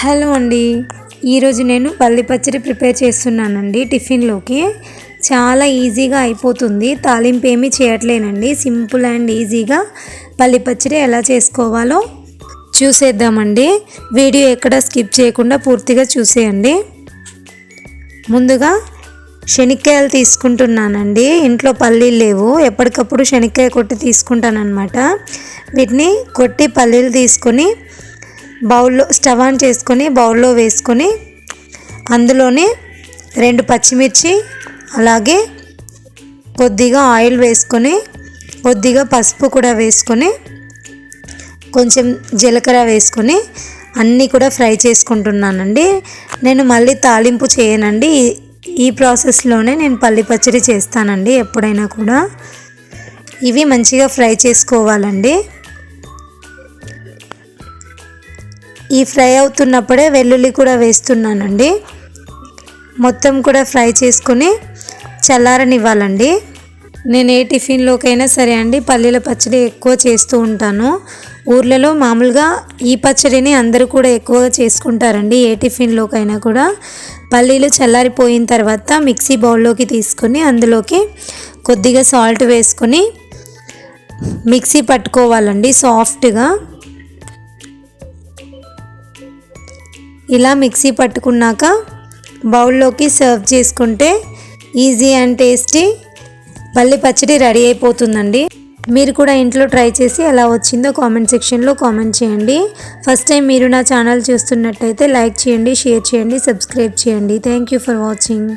Hello అండి, ఈరోజు నేను పల్లి పచ్చడి ప్రిపేర్ చేస్తున్నానండి. టిఫిన్లోకి చాలా ఈజీగా అయిపోతుంది. తాలింపు ఏమీ చేయట్లేనండి. సింపుల్ అండ్ ఈజీగా పల్లి పచ్చడి ఎలా చేసుకోవాలో చూసేద్దామండి. వీడియో ఎక్కడ స్కిప్ చేయకుండా పూర్తిగా చూసేయండి. ముందుగా శనక్కాయలు తీసుకుంటున్నానండి. ఇంట్లో పల్లీలు లేవు, ఎప్పటికప్పుడు శనక్కాయ కొట్టి తీసుకుంటానన్నమాట. వీటిని కొట్టి పల్లీలు తీసుకొని బౌల్లో స్టవ్ ఆన్ చేసుకొని బౌల్లో వేసుకొని అందులోనే 2 పచ్చిమిర్చి, అలాగే కొద్దిగా ఆయిల్ వేసుకొని కొద్దిగా పసుపు కూడా వేసుకొని కొంచెం జీలకర్ర వేసుకొని అన్నీ కూడా ఫ్రై చేసుకుంటున్నానండి. నేను మళ్ళీ తాలింపు చేయనండి. ఈ ప్రాసెస్లోనే నేను పల్లి పచ్చడి చేస్తానండి. ఎప్పుడైనా కూడా ఇవి మంచిగా ఫ్రై చేసుకోవాలండి. ఈ ఫ్రై అవుతున్నప్పుడే వెల్లుల్లి కూడా వేస్తున్నానండి. మొత్తం కూడా ఫ్రై చేసుకొని చల్లారనివ్వాలండి. నేను ఏ టిఫిన్లోకైనా సరే అండి పల్లీల పచ్చడి ఎక్కువ చేస్తూ ఉంటాను. ఊర్లలో మామూలుగా ఈ పచ్చడిని అందరూ కూడా ఎక్కువగా చేసుకుంటారండి. ఏ టిఫిన్లోకైనా కూడా పల్లీలు చల్లారిపోయిన తర్వాత మిక్సీ బౌల్లోకి తీసుకొని అందులోకి కొద్దిగా సాల్ట్ వేసుకొని మిక్సీ పట్టుకోవాలండి సాఫ్ట్గా. ఇలా మిక్సీ పట్టుకున్నాక బౌల్లోకి సర్వ్ చేసుకుంటే ఈజీ అండ్ టేస్టీ పల్లి పచ్చడి రెడీ అయిపోతుందండి. మీరు కూడా ఇంట్లో ట్రై చేసి ఎలా వచ్చిందో కామెంట్ సెక్షన్లో కామెంట్ చేయండి. ఫస్ట్ టైం మీరు నా ఛానల్ చూస్తున్నట్టయితే లైక్ చేయండి, షేర్ చేయండి, సబ్స్క్రైబ్ చేయండి. Thank you for watching.